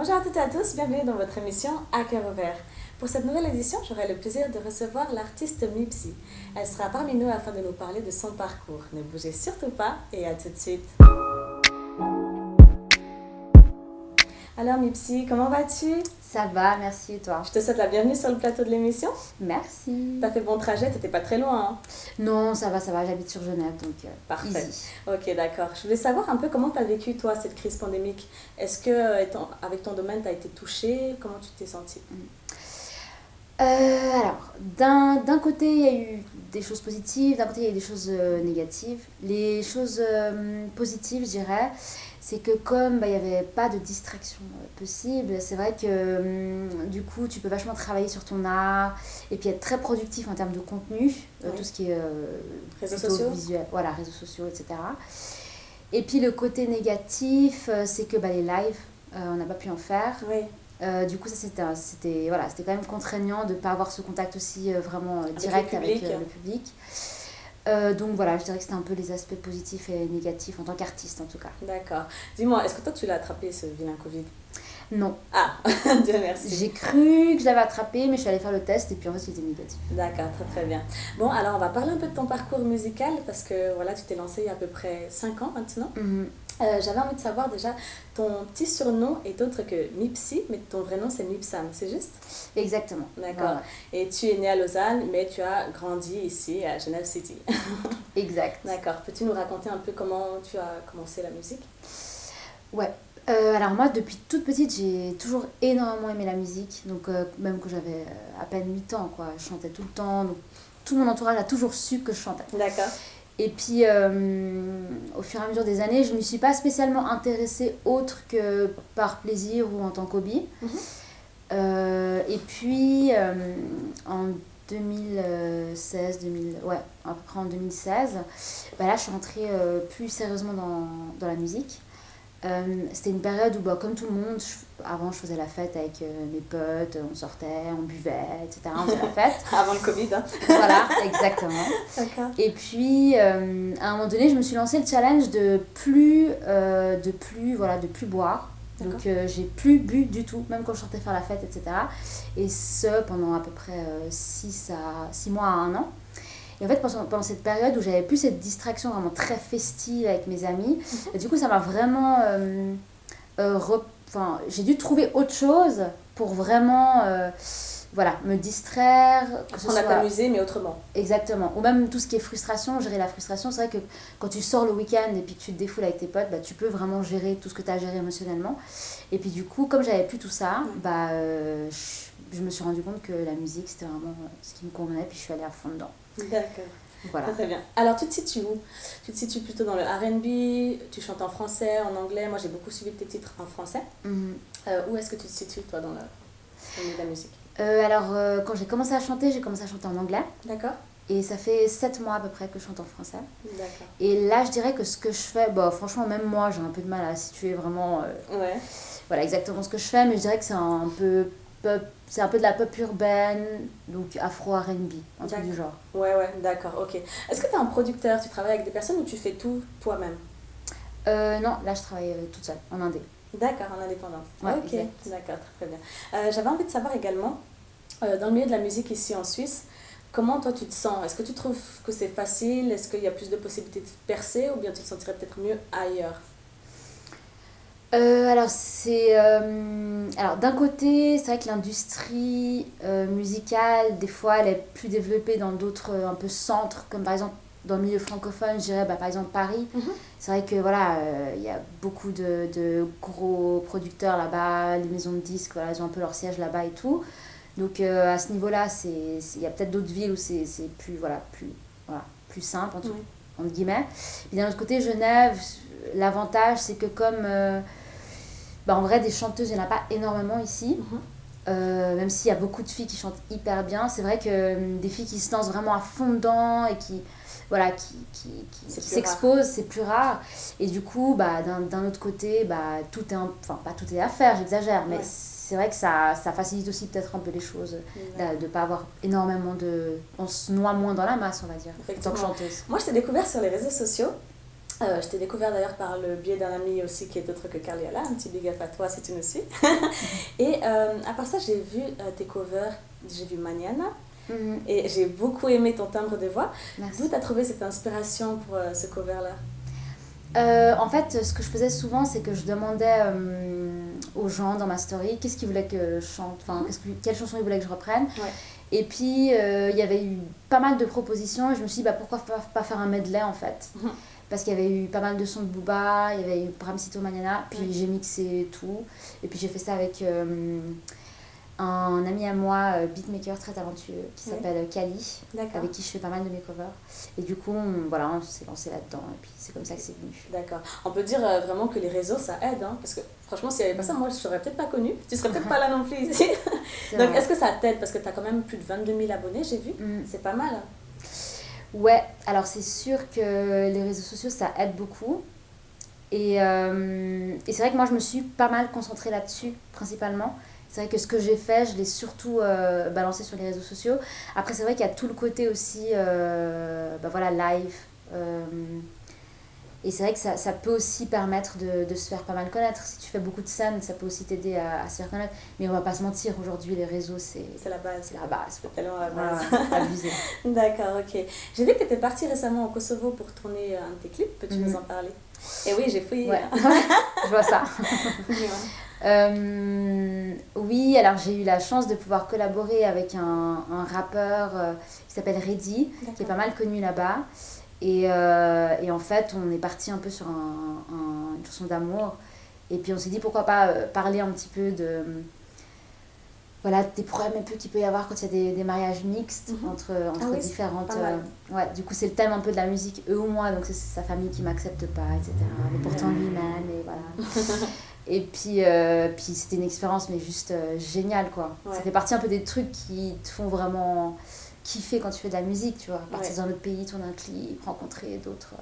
Bonjour à toutes et à tous, bienvenue dans votre émission À cœur ouvert. Pour cette nouvelle édition, j'aurai le plaisir de recevoir l'artiste Mipsy. Elle sera parmi nous afin de nous parler de son parcours. Ne bougez surtout pas et à tout de suite. Alors Mipsy, comment vas-tu? Ça va, merci et toi? Je te souhaite la bienvenue sur le plateau de l'émission. Merci. T'as fait bon trajet, t'étais pas très loin, hein? Non, ça va, j'habite sur Genève, donc Parfait. easy. Ok, d'accord. Je voulais savoir un peu comment t'as vécu, toi, cette crise pandémique. Est-ce que, avec ton domaine, t'as été touchée? Comment tu t'es sentie? Alors, d'un côté, il y a eu des choses positives, d'un côté, il y a eu des choses négatives. Les choses positives, je dirais, c'est que comme il n'y avait pas de distraction possible, c'est vrai que du coup, tu peux vachement travailler sur ton art et puis être très productif en termes de contenu, Oui. tout ce qui est Réseaux plutôt sociaux? visuel, voilà, réseaux sociaux, etc. Et puis le côté négatif, c'est que les lives, on n'a pas pu en faire. Oui. Du coup, ça c'était voilà, c'était quand même contraignant de ne pas avoir ce contact aussi vraiment Avec direct le public. avec le public. Donc voilà, je dirais que c'était un peu les aspects positifs et négatifs en tant qu'artiste en tout cas. D'accord. Dis-moi, est-ce que toi, tu l'as attrapé, ce vilain Covid? Non, Ah, Dieu merci. j'ai cru que je l'avais attrapé, mais je suis allée faire le test et puis en fait, c'était négatif. D'accord, très très bien. Bon, alors on va parler un peu de ton parcours musical parce que voilà, tu t'es lancé il y a à peu près 5 ans maintenant. Mhm. J'avais envie de savoir déjà, ton petit surnom est autre que Mipsy, mais ton vrai nom c'est Mipsam, c'est juste? Exactement. D'accord. Ouais, Et tu es né à Lausanne, mais tu as grandi ici à Genève City. exact. D'accord. Peux-tu nous raconter un peu comment tu as commencé la musique? Ouais. Alors moi, depuis toute petite, j'ai toujours énormément aimé la musique. Donc même quand j'avais à peine 8 ans, quoi, je chantais tout le temps. Donc, tout mon entourage a toujours su que je chantais. D'accord. Et puis, au fur et à mesure des années, je ne me suis pas spécialement intéressée autre que par plaisir ou en tant qu'hobby. Mhm. Et puis, en 2016, ouais, à peu près en 2016, là, je suis rentrée plus sérieusement dans la musique. C'était une période où, comme tout le monde, avant je faisais la fête avec mes potes, on sortait, on buvait, etc. On faisait la fête. Avant le Covid, hein? Voilà, exactement. D'accord. Et puis, à un moment donné, je me suis lancé le challenge de plus boire. D'accord. Donc, j'ai plus bu du tout, même quand je sortais faire la fête, etc. Et ce, pendant à peu près 6 mois à 1 an. Et en fait, pendant cette période où j'avais plus cette distraction vraiment très festive avec mes amis, et du coup, ça m'a vraiment... j'ai dû trouver autre chose pour vraiment me distraire. Apprendre à t'amuser, mais autrement. Exactement. Ou même tout ce qui est frustration, gérer la frustration. C'est vrai que quand tu sors le week-end et puis que tu te défoules avec tes potes, tu peux vraiment gérer tout ce que tu as géré émotionnellement. Et puis du coup, comme j'avais plus tout ça, je me suis rendu compte que la musique, c'était vraiment ce qui me convenait. Puis je suis allée à fond dedans. D'accord. Voilà. Très, très bien. Alors, tu te situes où? Tu te situes plutôt dans le R&B, tu chantes en français, en anglais. Moi, j'ai beaucoup suivi tes titres en français. Où est-ce que tu te situes, toi, dans le milieu de la musique? Quand j'ai commencé à chanter en anglais. D'accord. Et ça fait 7 mois à peu près que je chante en français. D'accord. Et là, je dirais que ce que je fais, franchement, même moi, j'ai un peu de mal à situer vraiment Ouais. voilà, exactement ce que je fais, mais je dirais que c'est un peu de la pop urbaine, donc afro R&B, un truc du genre. Ouais, d'accord, ok. Est-ce que tu es un producteur? Tu travailles avec des personnes ou tu fais tout toi-même? Non, là, je travaille toute seule, en indé. D'accord, en indépendante. Ouais, Ok, exact. d'accord, très bien. J'avais envie de savoir également, dans le milieu de la musique ici en Suisse, comment toi tu te sens? Est-ce que tu trouves que c'est facile? Est-ce qu'il y a plus de possibilités de percer ou bien tu te sentirais peut-être mieux ailleurs? Alors d'un côté, c'est vrai que l'industrie musicale, des fois, elle est plus développée dans d'autres un peu centres, comme par exemple dans le milieu francophone, je dirais par exemple Paris. C'est vrai que voilà, il y a beaucoup de gros producteurs là-bas, les maisons de disques, voilà, ils ont un peu leur siège là-bas et tout. Donc à ce niveau-là, il y a peut-être d'autres villes où c'est plus simple, entre guillemets. Et d'un autre côté, Genève, l'avantage, c'est que comme... en vrai, des chanteuses, il n'y en a pas énormément ici. Même s'il y a beaucoup de filles qui chantent hyper bien, c'est vrai que des filles qui se lancent vraiment à fond dedans et qui s'exposent, c'est plus rare. Et du coup, d'un autre côté, tout est pas tout est à faire, j'exagère, mais c'est vrai que ça facilite aussi peut-être un peu les choses, de ne pas avoir énormément on se noie moins dans la masse, on va dire, en tant que chanteuse. Moi, je t'ai découvert sur les réseaux sociaux. Je t'ai découvert d'ailleurs par le biais d'un ami aussi qui est autre que Carliola, un petit big up à toi si tu nous suis. Et à part ça, j'ai vu tes covers, j'ai vu Maniana et j'ai beaucoup aimé ton timbre de voix. Merci. D'où tu as trouvé cette inspiration pour ce cover-là? En fait, ce que je faisais souvent, c'est que je demandais aux gens dans ma story qu'est-ce qu'ils voulaient que je chante, enfin, quelle chanson ils voulaient que je reprenne. Ouais. Et puis, il y avait eu pas mal de propositions et je me suis dit, bah, pourquoi pas faire un medley en fait. Parce qu'il y avait eu pas mal de sons de Booba, il y avait eu Bramsito Maniana, puis j'ai mixé tout. Et puis j'ai fait ça avec un ami à moi, beatmaker très talentueux, qui s'appelle Kali, avec qui je fais pas mal de mes covers. Et du coup, on s'est lancé là-dedans, et puis c'est comme ça que c'est venu. D'accord. On peut dire vraiment que les réseaux, ça aide, hein, parce que franchement, s'il n'y avait pas ça, moi, je ne serais peut-être pas connue. Tu ne serais peut-être pas là non plus ici. Donc, est-ce que ça t'aide? Parce que tu as quand même plus de 22 000 abonnés, j'ai vu. C'est pas mal. Ouais, alors c'est sûr que les réseaux sociaux, ça aide beaucoup. Et c'est vrai que moi, je me suis pas mal concentrée là-dessus, principalement. C'est vrai que ce que j'ai fait, je l'ai surtout balancé sur les réseaux sociaux. Après, c'est vrai qu'il y a tout le côté aussi, live. Et c'est vrai que ça peut aussi permettre de se faire pas mal connaître. Si tu fais beaucoup de scènes, ça peut aussi t'aider à se faire connaître. Mais on va pas se mentir, aujourd'hui, les réseaux, c'est la base. C'est la base. C'est tellement la base. Abusé. D'accord, ok. J'ai vu que tu étais partie récemment au Kosovo pour tourner un de tes clips. Peux-tu nous en parler? Et oui, j'ai fouillé. Ouais. Je vois ça. Oui, alors j'ai eu la chance de pouvoir collaborer avec un rappeur qui s'appelle Reddy, qui est pas mal connu là-bas. Et en fait, on est parti un peu sur une chanson d'amour. Et puis on s'est dit pourquoi pas parler un petit peu des problèmes un peu qu'il peut y avoir quand il y a des mariages mixtes entre différentes... du coup, c'est le thème un peu de la musique, eux ou moi, donc c'est sa famille qui m'accepte pas, etc. Mais pourtant lui-même, et voilà. Et puis c'était une expérience, mais juste géniale, quoi. Ouais. Ça fait partie un peu des trucs qui te font vraiment kiffer quand tu fais de la musique, tu vois. Partir dans un autre pays, tourner un clip, rencontrer d'autres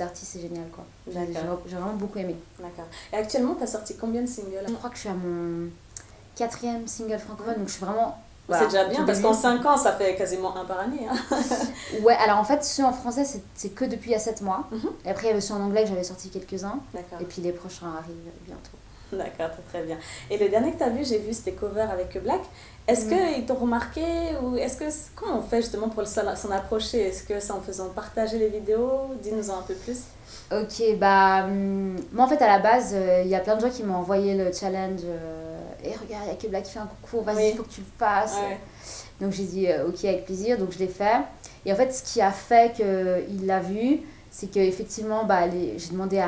artistes, c'est génial, quoi. J'ai vraiment beaucoup aimé. D'accord. Et actuellement, tu as sorti combien de singles? Je crois que je suis à mon 4e single francophone, donc je suis vraiment... Voilà, c'est déjà bien, parce qu'en 5 ans, ça fait quasiment un par année. Hein. Ouais, alors en fait, ceux en français, c'est que depuis il y a 7 mois. Et après, il y avait ceux en anglais que j'avais sorti quelques-uns. D'accord. Et puis les prochains arrivent bientôt. D'accord, très bien. Et le dernier que tu as vu, j'ai vu, c'était cover avec Black. Est-ce qu'ils t'ont remarqué ou comment on fait justement pour s'en approcher? Est-ce que c'est en faisant partager les vidéos? Dis-nous-en un peu plus. Ok, moi en fait à la base, il y a plein de gens qui m'ont envoyé le challenge et regarde, il y a que Black qui fait un concours, vas-y, il faut que tu le fasses. Ouais. Donc j'ai dit ok, avec plaisir, donc je l'ai fait. Et en fait, ce qui a fait qu'il l'a vu, c'est qu'effectivement, j'ai demandé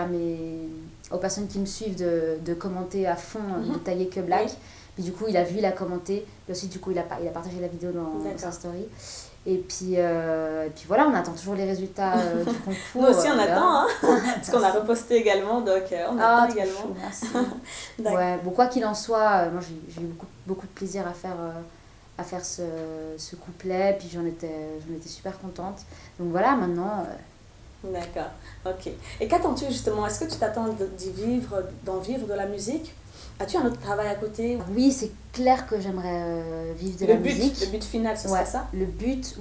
aux personnes qui me suivent de commenter à fond, de taguer que Black. Oui. Puis du coup, il a vu, il a commenté. Puis ensuite, du coup, il a partagé la vidéo dans sa story. Et puis voilà, on attend toujours les résultats du concours. Nous aussi, on attend, hein, parce qu'on a reposté également, donc on attend également. Chou, merci. Ouais, bon, quoi qu'il en soit, moi j'ai eu beaucoup de plaisir à faire ce couplet, puis j'en étais super contente. Donc voilà, maintenant... D'accord, ok. Et qu'attends-tu justement? Est-ce que tu t'attends d'en vivre de la musique? As-tu un autre travail à côté? Oui, c'est clair que j'aimerais vivre de la musique. Le but final, ce serait ça? Le but,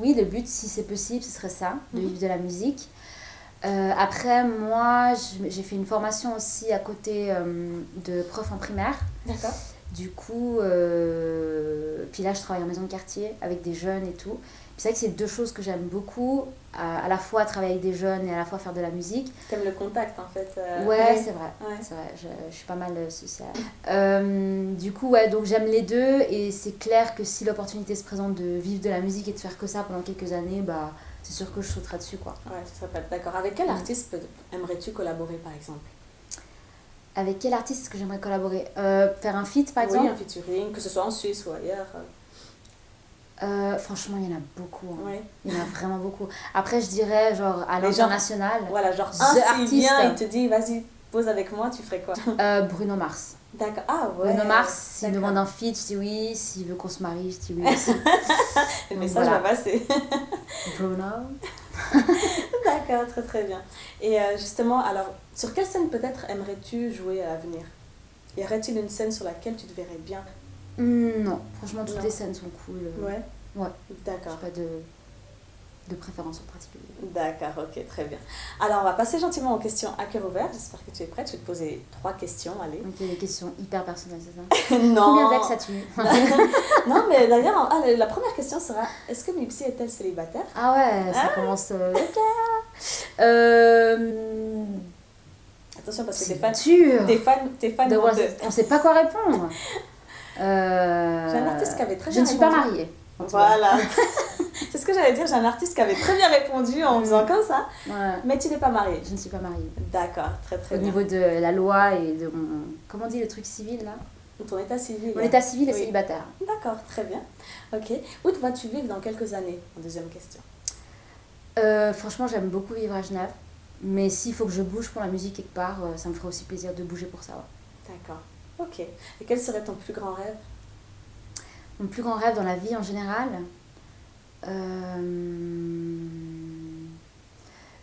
si c'est possible, ce serait ça, de vivre de la musique. Après, moi, j'ai fait une formation aussi à côté de prof en primaire. D'accord. Du coup, puis là, je travaille en maison de quartier avec des jeunes et tout. C'est vrai que c'est 2 choses que j'aime beaucoup, à la fois travailler avec des jeunes et à la fois faire de la musique. T'aimes le contact en fait. Ouais, c'est vrai. Ouais. C'est vrai, je suis pas mal sociale. Du coup, donc j'aime les deux et c'est clair que si l'opportunité se présente de vivre de la musique et de faire que ça pendant quelques années, c'est sûr que je sauterai dessus, quoi. Ouais, tu serais pas d'accord. Avec quel artiste aimerais-tu collaborer par exemple? Avec quel artiste est-ce que j'aimerais collaborer? Faire un feat par exemple? Oui, un featuring, que ce soit en Suisse ou ailleurs. Franchement, il y en a beaucoup. Hein. Ouais. Il y en a vraiment beaucoup. Après, je dirais, genre, à l'international. Voilà, genre, s'il vient, il te dit, vas-y, pose avec moi, tu ferais quoi? Bruno Mars. D'accord. Ah ouais. Bruno Mars, s'il me demande un feat, je dis oui. S'il veut qu'on se marie, je dis oui aussi. Le message va passer. Bruno. D'accord, très très bien. Et justement, alors, sur quelle scène peut-être aimerais-tu jouer à l'avenir? Y aurait-il une scène sur laquelle tu te verrais bien? Non, franchement, toutes les scènes sont cool. Ouais. Ouais. D'accord. Pas de... de préférence en particulier. D'accord, ok, très bien. Alors, on va passer gentiment aux questions à cœur ouvert. J'espère que tu es prête. Je vais te poser 3 questions. Allez. Donc, il y a des questions hyper personnelles, c'est ça? Non. Combien d'ex as-tu? Non, mais d'ailleurs, la première question sera est-ce que Mipsy est-elle célibataire? Ah ouais, ça commence. Ok. Attention, parce que C'est dur. Tes fans vont te... On sait pas quoi répondre. J'ai un artiste qui avait très Je bien ne suis pas répondu. mariée. Voilà. C'est ce que j'allais dire. J'ai un artiste qui avait très bien répondu en faisant comme ça. Ouais. Mais tu n'es pas mariée. Je ne suis pas mariée. D'accord, très très Au bien. niveau de la loi et de mon... Comment on dit le truc civil là? Ton état civil. Mon état civil est Oui. célibataire. D'accord, très bien. Ok. Où te vas-tu vivre dans quelques années? En deuxième question. Franchement, j'aime beaucoup vivre à Genève. Mais s'il faut que je bouge pour la musique quelque part, ça me ferait aussi plaisir de bouger pour ça. Ouais. D'accord. Ok. Et quel serait ton plus grand rêve? Mon plus grand rêve dans la vie en général,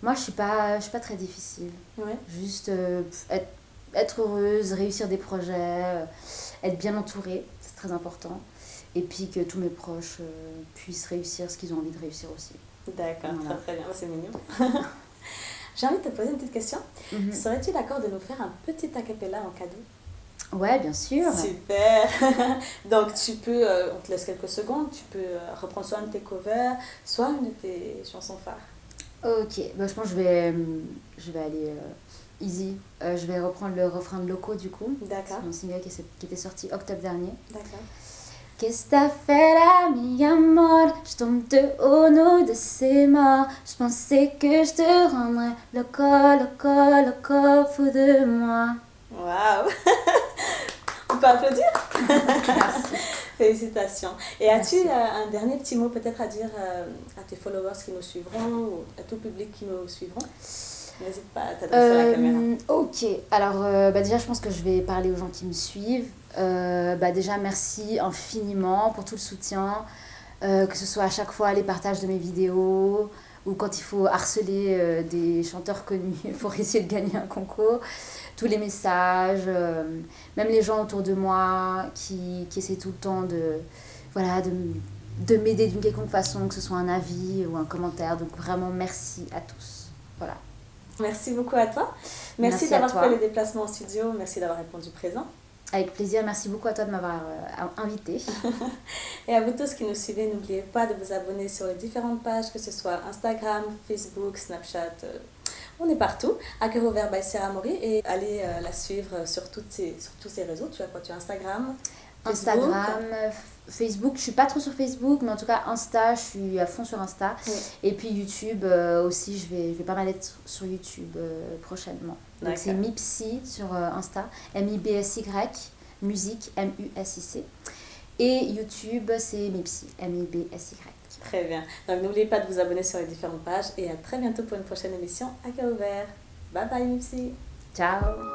moi je suis pas très difficile. Ouais. Juste être heureuse, réussir des projets, être bien entourée, c'est très important. Et puis que tous mes proches puissent réussir ce qu'ils ont envie de réussir aussi. D'accord, Voilà. très très bien. C'est mignon. J'ai envie de te poser une petite question. Serais-tu d'accord de nous faire un petit acapella en cadeau? Ouais, bien sûr. Super. Donc tu peux, on te laisse quelques secondes, tu peux reprendre soit un de tes covers, soit une de tes chansons phares. Ok, bah, je pense que je vais aller easy. Je vais reprendre le refrain de Loco du coup. D'accord. C'est mon single qui était sorti octobre dernier. D'accord. Qu'est-ce que t'as fait là, mi amor? Je tombe de haut, nous de ses morts. Je pensais que je te rendrais loco, fou de moi. Waouh. On peut applaudir? Merci. Félicitations. Et as-tu Merci. un dernier petit mot peut-être à dire à tes followers qui nous suivront ou à tout public qui nous suivront? N'hésite pas à t'adresser à la caméra. Ok, alors déjà je pense que je vais parler aux gens qui me suivent. Déjà merci infiniment pour tout le soutien, que ce soit à chaque fois les partages de mes vidéos ou quand il faut harceler des chanteurs connus pour essayer de gagner un concours, tous les messages, même les gens autour de moi qui essaient tout le temps de m'aider d'une quelconque façon, que ce soit un avis ou un commentaire. Donc vraiment merci à tous. Voilà. Merci beaucoup à toi. Merci à d'avoir toi. fait le déplacement au studio. Merci d'avoir répondu présent. Avec plaisir, merci beaucoup à toi de m'avoir invité. Et à vous tous qui nous suivez, n'oubliez pas de vous abonner sur les différentes pages, que ce soit Instagram, Facebook, Snapchat, on est partout, à cœur ouvert by Sarah Mori, et allez la suivre sur tous ces réseaux. Tu as quoi? Tu as Instagram, Facebook. Instagram, Facebook, je suis pas trop sur Facebook, mais en tout cas Insta, je suis à fond sur Insta. Oui. Et puis YouTube aussi, je vais pas mal être sur YouTube prochainement. Donc D'accord. c'est Mipsy sur Insta, M-I-B-S-Y, musique, M-U-S-I-C. Et YouTube, c'est Mipsy, M-I-B-S-Y. Très bien. Donc n'oubliez pas de vous abonner sur les différentes pages et à très bientôt pour une prochaine émission à cœur ouvert. Bye bye Mipsy. Ciao.